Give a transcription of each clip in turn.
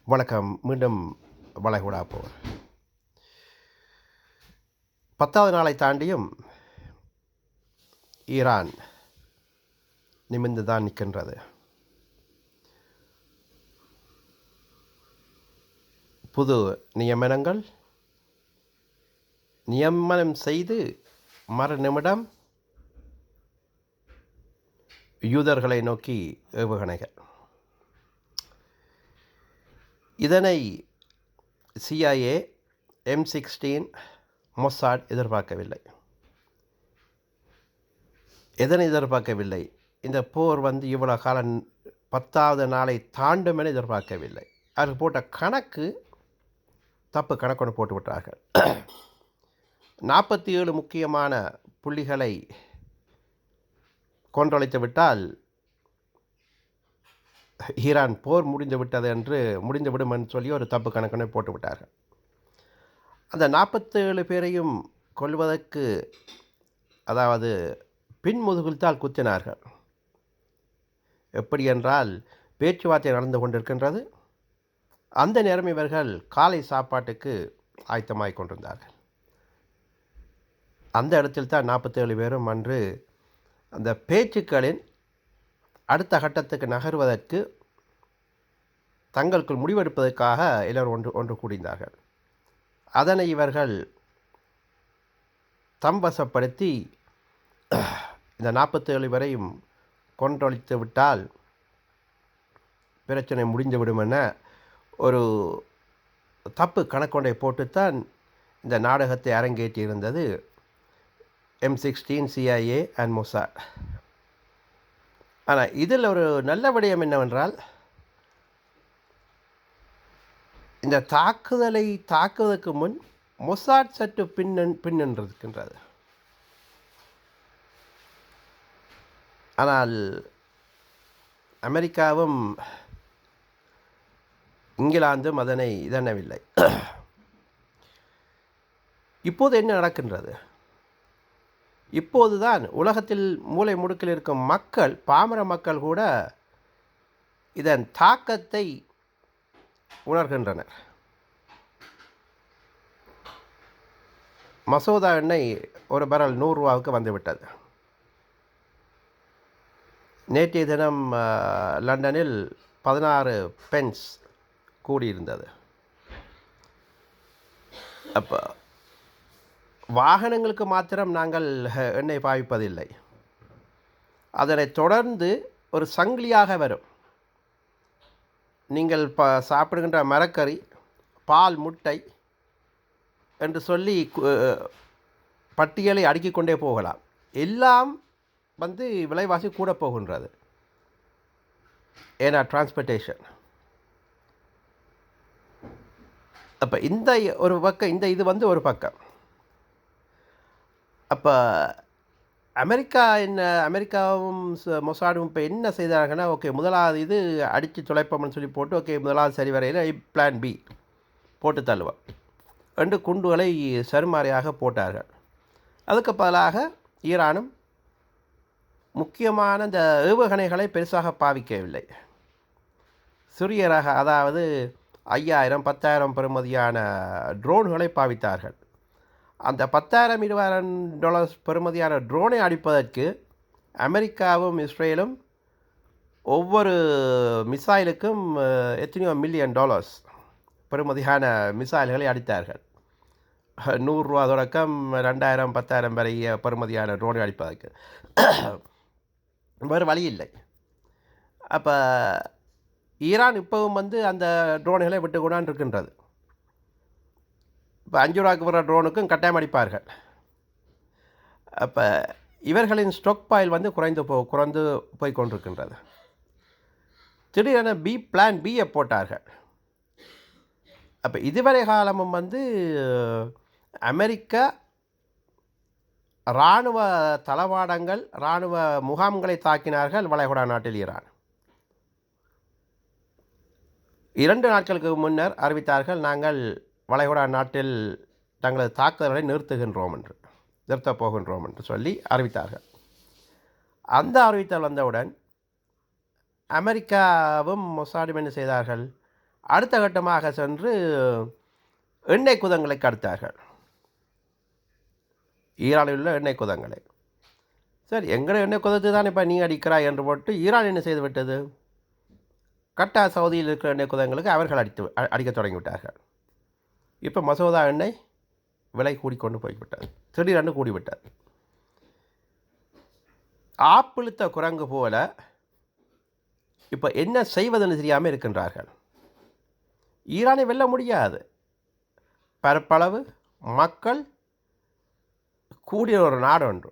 வணக்கம். மீண்டும் வளைகுடா போர் 10வது நாளை தாண்டியும் ஈரான் நிமிர்ந்து தான் நிற்கின்றது. புது நியமனம் செய்து மறு நிமிடம் யூதர்களை நோக்கி ஏவுகணைகள். இதனை CIA, M16, மொசாட் எதிர்பார்க்கவில்லை. எதனை எதிர்பார்க்கவில்லை? இந்த போர் இவ்வளோ காலம் 10வது நாளை தாண்டும் என எதிர்பார்க்கவில்லை. அதுக்கு போட்ட கணக்கு தப்பு கணக்கு போட்டு விட்டார்கள். 47 முக்கியமான புள்ளிகளை கொன்றளித்து விட்டால் ஈரான் போர் முடிந்துவிடும் என்று சொல்லி ஒரு தப்பு கணக்கனை போட்டு விட்டார்கள். அந்த 47 பேரையும் கொல்வதற்கு, அதாவது பின்முதுகில்தால் குத்தினார்கள். எப்படி என்றால், பேச்சுவார்த்தை நடந்து கொண்டிருக்கின்றது. அந்த நேரம் இவர்கள் காலை சாப்பாட்டுக்கு ஆயத்தமாகிக் கொண்டிருந்தார்கள். அந்த இடத்தில் தான் 47 பேரும் அன்று அந்த பேச்சுக்களின் அடுத்த கட்டத்துக்கு நகர்வதற்கு தங்களுக்குள் முடிவெடுப்பதற்காக எல்லோரும் ஒன்று கூடினார்கள். அதனை இவர்கள் தம்வசப்படுத்தி இந்த 47 வரையும் கொன்றொழித்து விட்டால் பிரச்சனை முடிந்துவிடும் என ஒரு தப்பு கணக்கொண்டை போட்டுத்தான் இந்த நாடகத்தை அரங்கேற்றியிருந்தது M16, CIA and Mossad. ஆனால் இதில் ஒரு நல்ல விடயம் என்னவென்றால், இந்த தாக்குதலை தாக்குவதற்கு முன் மொசாட் சற்று பின்னின்றிருக்கின்றது. ஆனால் அமெரிக்காவும் இங்கிலாந்தும் அதனை இதனவில்லை. இப்போது என்ன நடக்கின்றது? இப்போதுதான் உலகத்தில் மூலை முடுக்கில் இருக்கும் மக்கள், பாமர மக்கள் கூட இதன் தாக்கத்தை உணர்கின்றனர். மசோதா எண்ணெய் ஒரு பரல் 100 ரூபாவுக்கு வந்துவிட்டது. நேற்றைய தினம் லண்டனில் 16 பென்ஸ் கூடியிருந்தது. அப்போ வாகனங்களுக்கு மாத்திரம் நாங்கள் எண்ணெய் பாவிப்பதில்லை. அதனை தொடர்ந்து ஒரு சங்கிலியாக வரும். நீங்கள் சாப்பிடுகின்ற மரக்கறி, பால், முட்டை என்று சொல்லி பட்டியலை அடுக்கிக் கொண்டே போகலாம். எல்லாம் விலைவாசி கூட போகின்றது. ஏன்னா டிரான்ஸ்போர்ட்டேஷன். அப்போ இந்த ஒரு பக்கம், இது ஒரு பக்கம். அப்போ அமெரிக்காவும் மொசாடும் இப்போ என்ன செய்தாங்கன்னா, ஓகே முதலாவது இது அடித்து துளைப்போம்னு சொல்லி போட்டு, ஓகே முதலாவது சரி வரையில் பிளான் பி போட்டு தள்ளுவோம் 2 குண்டுகளை சருமாரியாக போட்டார்கள். அதுக்கு பதிலாக ஈரானும் முக்கியமான இந்த ஏவுகணைகளை பெருசாக பாவிக்கவில்லை. சிறிய ரக, அதாவது 5000, 10,000 பெறுமதியான ட்ரோன்களை பாவித்தார்கள். அந்த $10,000-20,000 பெறுமதியான ட்ரோனை அடிப்பதற்கு அமெரிக்காவும் இஸ்ரேலும் ஒவ்வொரு மிசைலுக்கும் எத்தனையோ $1 மில்லியன் பெறுமதியான மிசைல்களை அடித்தார்கள். 100 ரூபா தொடக்கம் 2000, 10,000 வரை பெறுமதியான ட்ரோனை அடிப்பதற்கு வேறு வழி இல்லை. அப்போ ஈரான் இப்போவும் அந்த ட்ரோன்களை விட்டு கொண்டான் இருக்கின்றது. இப்போ 5 ரூபாய்க்கு வர ட்ரோனுக்கும் கட்டாயம் அடிப்பார்கள். அப்போ இவர்களின் ஸ்டாக் பாயில் குறைந்து போய் கொண்டிருக்கின்றது. திடீரென பிளான் பியை போட்டார்கள். அப்போ இதுவரை காலமும் அமெரிக்கா இராணுவ தளவாடங்கள், இராணுவ முகாம்களை தாக்கினார்கள் வளைகுடா நாட்டில். ஈரான் 2 நாட்களுக்கு முன்னர் அறிவித்தார்கள், நாங்கள் வளைகுடா நாட்டில் தங்களது தாக்குதல்களை நிறுத்தப் போகின்றோம் என்று சொல்லி அறிவித்தார்கள். அந்த அறிவித்தல் வந்தவுடன் அமெரிக்காவும் மொசாடும் என்ன செய்தார்கள்? அடுத்த கட்டமாக சென்று எண்ணெய் குதங்களை கடத்தார்கள். ஈரானில் உள்ள எண்ணெய் குதங்களை. சரி, எங்களை எண்ணெய் குதத்து தான் இப்போ நீ அடிக்கிறாய் என்று போட்டு ஈரான் என்ன செய்து விட்டது? கட்டா சவுதியில் இருக்கிற எண்ணெய் குதங்களுக்கு அவர்கள் அடிக்க தொடங்கிவிட்டார்கள். இப்போ மசோதா எண்ணெய் விலை கூடிக்கொண்டு போய்விட்டது, திடீரென்று கூடிவிட்டது. ஆப்பிழுத்த குரங்கு போல இப்போ என்ன செய்வதுன்னு தெரியாமல் இருக்கின்றார்கள். ஈரானை வெல்ல முடியாது. பரப்பளவு மக்கள் கூடிய ஒரு நாடு ஒன்று.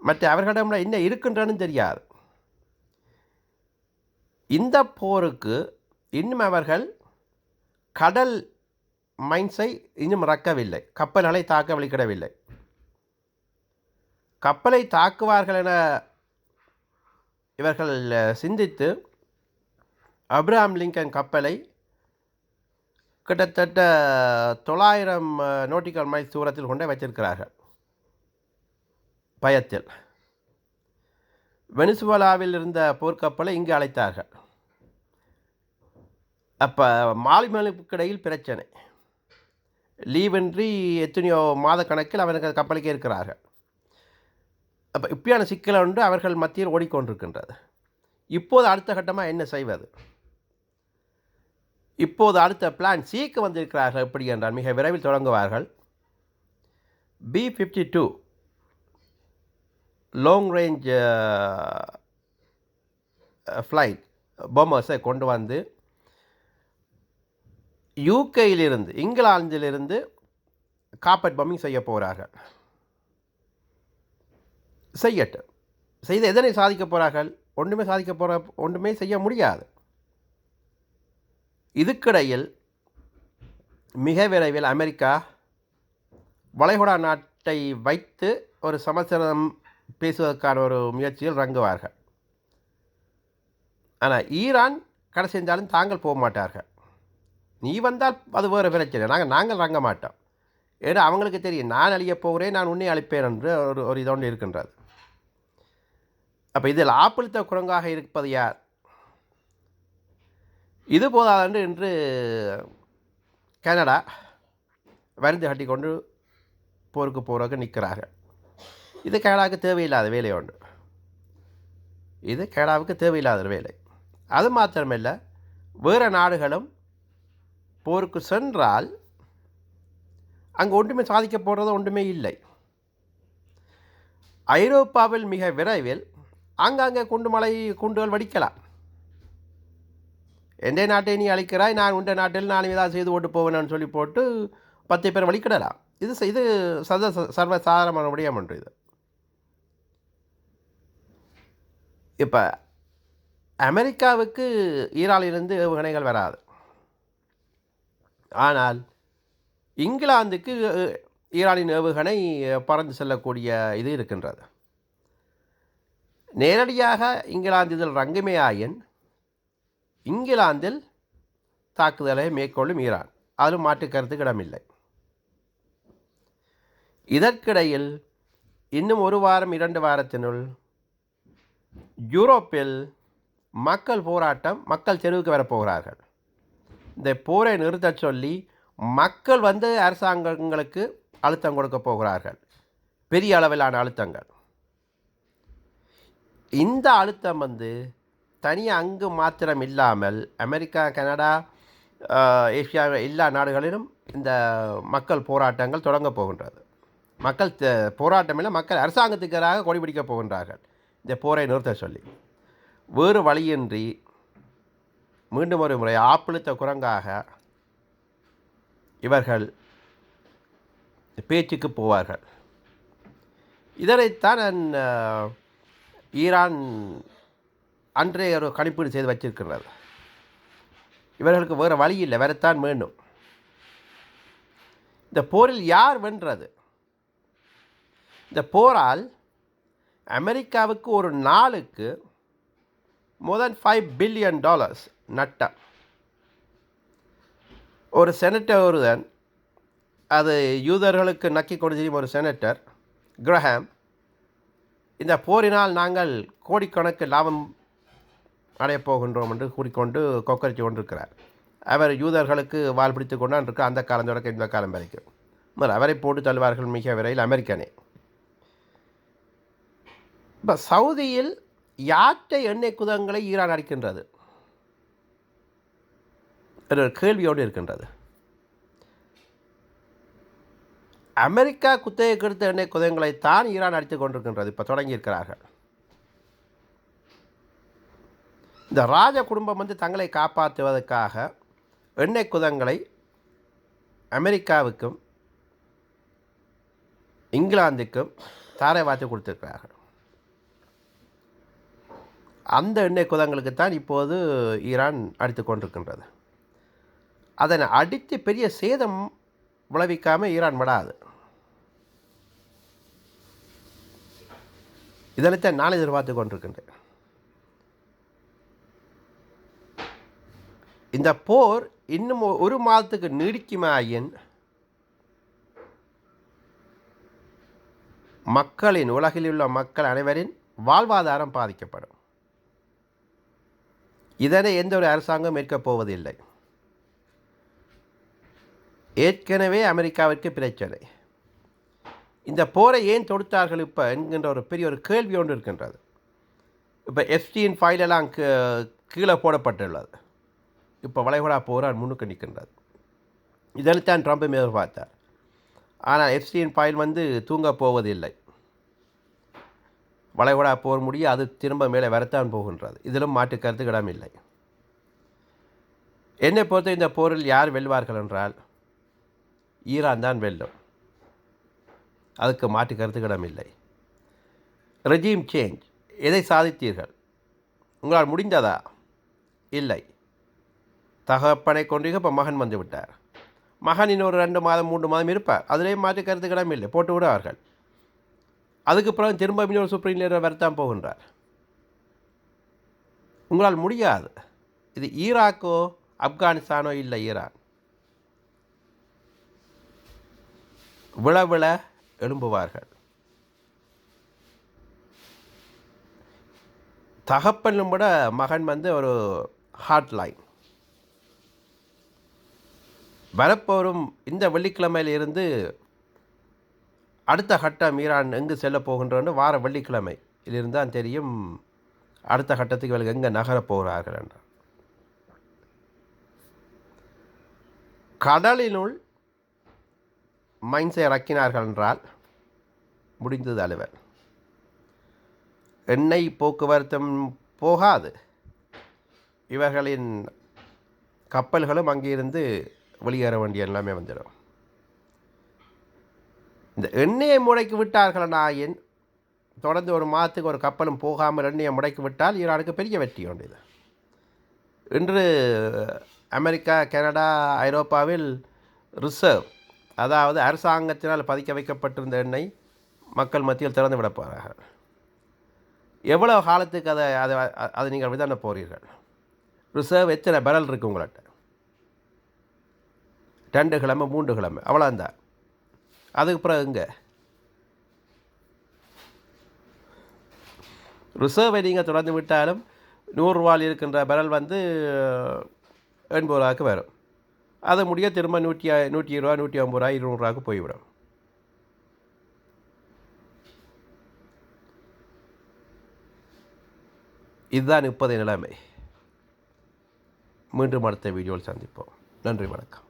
மற்ற அவர்களிடம் என்ன இருக்கின்றன்னு தெரியாது. இந்த போருக்கு இன்னும் அவர்கள் கடல் மைன்ஸை இன்னும் இறக்கவில்லை. கப்பல்களை தாக்க வழிக்கிடவில்லை. கப்பலை தாக்குவார்கள் என இவர்கள் சிந்தித்து அப்ரஹாம் லிங்கன் கப்பலை கிட்டத்தட்ட 900 நாட்டிக்கல் மைல் தூரத்தில் கொண்டே வச்சிருக்கிறார்கள். பயத்தில் வெனிசுவேலாவில் இருந்த போர்க்கப்பலை இங்கு அழைத்தார்கள். அப்போ மாலுமிகளுக்கு இடையில் பிரச்சனை. லீவின்றி எத்தனையோ மாத கணக்கில் அவர்கள் கப்பலுக்கே இருக்கிறார்கள். அப்போ இப்படியான சிக்கல் ஒன்று அவர்கள் மத்தியில் ஓடிக்கொண்டிருக்கின்றது. இப்போது அடுத்த கட்டமாக என்ன செய்வது? இப்போது அடுத்த பிளான் சிக்கு வந்திருக்கிறார்கள். எப்படி என்றால் மிக விரைவில் தொடங்குவார்கள். B-52 லாங் ரேஞ்ச் ஃப்ளைட் பொம்மர்ஸை கொண்டு வந்து யூகேயிலிருந்து, இங்கிலாந்திலிருந்து கார்பெட் பம்மிங் செய்ய போகிறார்கள். செய்யட்டும். செய்து எதனை சாதிக்க போகிறார்கள்? ஒன்றுமே செய்ய முடியாது. இதுக்கிடையில் மிக விரைவில் அமெரிக்கா வளைகுடா நாட்டை வைத்து ஒரு சமரசம் பேசுவதற்கான ஒரு முயற்சியில் இறங்குவார்கள். ஆனால் ஈரான் கடை செஞ்சாலும் தாங்கள் போக மாட்டார்கள். நீ வந்தால் அது வேறு பிரச்சனை, நாங்கள் இறங்க மாட்டோம். ஏன்னா அவங்களுக்கு தெரியும், நான் அழியப் போகிறேன், நான் உன்னை அழிப்பேன் என்று ஒரு இதொன்று இருக்கின்றது. அப்போ இதில் ஆப்பிளித்த குரங்காக இருப்பது யார்? இது போதாதென்று இன்று கனடா வரிந்து கட்டி கொண்டு போருக்கு போகிறதுக்கு நிற்கிறார்கள். இது கனடாவுக்கு தேவையில்லாத வேலை ஒன்று. இது கனடாவுக்கு தேவையில்லாத வேலை. அது மாத்திரமில்லை, வேறு நாடுகளும் போருக்கு சென்றால் அங்கே ஒன்றுமே சாதிக்க போகிறது ஒன்றுமே இல்லை. ஐரோப்பாவில் மிக விரைவில் ஆங்காங்கே குண்டுகள் வெடிக்கலாம். எந்த நாட்டை நீ அழிக்கிறாய், நான் உண்ட நாட்டில் நான் ஏதாவது செய்து ஓட்டு போவேன்னு சொல்லி போட்டு 10 பேர் வலிக்கிடலாம். இது சர்வசாதாரணமான விடயம் ஒன்று. இது இப்போ அமெரிக்காவுக்கு ஈரானிலிருந்து ஏவுகணைகள் வராது. ஆனால் இங்கிலாந்துக்கு ஈரானின் ஏவுகணை பறந்து செல்லக்கூடிய இது இருக்கின்றது. நேரடியாக இங்கிலாந்து இதில் ரங்கமேயாயின் இங்கிலாந்தில் தாக்குதலை மேற்கொள்ளும் ஈரான். அதிலும் மாற்று கருத்துக்கு இடமில்லை. இதற்கிடையில் இன்னும் 1 வாரம் 2 வாரத்தினுள் யூரோப்பில் மக்கள் போராட்டம், மக்கள் தெருவுக்கு வரப்போகிறார்கள். இந்த போரை நிறுத்த சொல்லி மக்கள் அரசாங்கங்களுக்கு அழுத்தம் கொடுக்க போகிறார்கள். பெரிய அளவிலான அழுத்தங்கள். இந்த அழுத்தம் தனியாக அங்கு மாத்திரம் இல்லாமல் அமெரிக்கா, கனடா, ஏசியா எல்லா நாடுகளிலும் இந்த மக்கள் போராட்டங்கள் தொடங்க போகின்றது. மக்கள் போராட்டம் இல்லை, மக்கள் அரசாங்கத்துக்கு எதிராக கொடி பிடிக்கப் போகின்றார்கள் இந்த போரை நிறுத்த சொல்லி. வேறு வழியின்றி மீண்டும் ஒரு முறை ஆப்பிளித்த குரங்காக இவர்கள் பேச்சுக்கு போவார்கள். இதனைத்தான் ஈரான் அன்றே ஒரு கணிப்பீடு செய்து வச்சிருக்கிறது. இவர்களுக்கு வேறு வழி இல்லை, வேறத்தான் வேண்டும். இந்த போரில் யார் வென்றது? இந்த போரால் அமெரிக்காவுக்கு ஒரு நாளுக்கு more than $5 billion நட்டம். ஒரு செனட்டர் ஒருவன், அது யூதர்களுக்கு நக்கி கொடுத்த ஒரு செனட்டர் கிரஹாம், இந்த போரினால் நாங்கள் கோடிக்கணக்கு லாபம் அடையப் போகின்றோம் என்று கூறிக்கொண்டு கொக்கரித்து கொண்டிருக்கிறார். அவர் யூதர்களுக்கு வால் பிடித்து கொண்டான் இருக்க அந்த காலம் தொடக்க இந்த காலம் வரைக்கும். அவரை போட்டு தள்ளுவார்கள் மிக விரைவில் அமெரிக்கனே. இப்போ சவுதியில் யாற்றை எண்ணெய் குதங்களை ஈரான் அடிக்கின்றது ஒரு கேள்வியோடு இருக்கின்றது. அமெரிக்கா குத்தகை கொடுத்த எண்ணெய் குதங்களைத்தான் ஈரான் அடித்துக் கொண்டிருக்கின்றது. இப்போ தொடங்கியிருக்கிறார்கள். இந்த ராஜ குடும்பம் தங்களை காப்பாற்றுவதற்காக எண்ணெய் குதங்களை அமெரிக்காவுக்கும் இங்கிலாந்துக்கும் தாரை வாத்து கொடுத்திருக்கிறார்கள். அந்த எண்ணெய் குதங்களுக்குத்தான் இப்போது ஈரான் அடித்து கொண்டிருக்கின்றது. அதனை அடித்து பெரிய சேதம் விளைவிக்காமல் ஈரான் விடாது. இதனைத்தான் நான் எதிர்பார்த்து கொண்டிருக்கின்றேன். இந்த போர் இன்னும் ஒரு மாதத்துக்கு நீடிக்குமாயின் மக்களின் உலகில் உள்ள மக்கள் அனைவரின் வாழ்வாதாரம் பாதிக்கப்படும். இதனை எந்த ஒரு அரசாங்கம் ஏற்கப் போவதில்லை. ஏற்கனவே அமெரிக்காவிற்கு பிரச்சனை. இந்த போரை ஏன் தொடுத்தார்கள் இப்போ என்கின்ற ஒரு பெரிய ஒரு கேள்வி ஒன்று இருக்கின்றது. இப்போ எஃப்டியின் ஃபைலெல்லாம் கீழே போடப்பட்டுள்ளது. இப்போ வளைகுடா போரால் முன்னுக்கு நிற்கின்றது. இதனைத்தான் ட்ரம்ப் எதிர்பார்த்தார். ஆனால் எஃப்டியின் ஃபைல் தூங்கப் போவதில்லை. வளைகுடா போர் முடிய அது திரும்ப மேலே வரத்தான் போகின்றது. இதிலும் மாற்று கருத்து இடமில்லை. என்னை பொறுத்த இந்த போரில் யார் வெல்வார்கள் என்றால் ஈரான் தான் வெல்லும். அதுக்கு மாற்று கருத்து இடமில்லை. ரெஜீம் சேஞ்ச், எதை சாதித்தீர்கள்? உங்களால் முடிந்ததா? இல்லை. தகப்பனை கொண்டீங்க, இப்போ மகன் வந்து விட்டார். மகன் இன்னொரு 2 மாதம் 3 மாதம் இருப்பார். அதிலேயும் மாற்று கருத்து இடமில்லை, போட்டு விடுவார்கள். அதுக்கு பிறகு திரும்ப இன்னொரு சுப்ரீம் லீடர் வரத்தான் போகின்றார். உங்களால் முடியாது. இது ஈராக்கோ ஆப்கானிஸ்தானோ இல்லை, ஈரான். விழ எழும்புவார்கள். தகப்பனும் விட மகன் ஒரு ஹாட்லைன். வரப்போரும் இந்த வெள்ளிக்கிழமையில் இருந்து அடுத்த கட்டம் ஈரான் எங்கு செல்ல போகின்றோன்னு வார வெள்ளிக்கிழமையிலிருந்து தான் தெரியும். அடுத்த கட்டத்துக்கு இவர்கள் எங்கே நகரப் போகிறார்கள் என்றார். கடலினுள் மைன்ஸை இறக்கினார்கள் என்றால் முடிந்தது அலுவல். எண்ணெய் போக்குவரத்தும் போகாது. இவர்களின் கப்பல்களும் அங்கிருந்து வெளியேற வேண்டிய எல்லாமே வந்துடும். இந்த எண்ணெயை முடக்கி விட்டார்கள் ஆயின் தொடர்ந்து ஒரு மாதத்துக்கு ஒரு கப்பலும் போகாமல் எண்ணெயை முடக்கி விட்டால் ஈரானுக்கு பெரிய வெற்றி உண்டு. இன்று அமெரிக்கா, கனடா, ஐரோப்பாவில் ரிசர்வ், அதாவது அரசாங்கத்தினால் பதிக்க வைக்கப்பட்டிருந்த எண்ணெய் மக்கள் மத்தியில் திறந்து விட போகிறார்கள். எவ்வளவு காலத்துக்கு அதை நீங்கள் விதான போகிறீர்கள்? ரிசர்வ் எத்தனை பெரல் இருக்குது உங்கள்கிட்ட? 2 கிழமை 3 கிழமை அவ்வளோந்தான். அதுக்கு பிறகு இங்கே ரிசர்வை நீங்கள் தொடர்ந்து விட்டாலும் 100 ரூபாயில் இருக்கின்ற பெரல் 80 ரூபாய்க்கு வரும். அதை முடிய திரும்ப 120 ரூபா, 150 ரூபா, 200 ரூபாய்க்கு போய்விடும். இதுதான் இப்போதைய நிலைமை. மீண்டும் அடுத்த வீடியோவில் சந்திப்போம். நன்றி, வணக்கம்.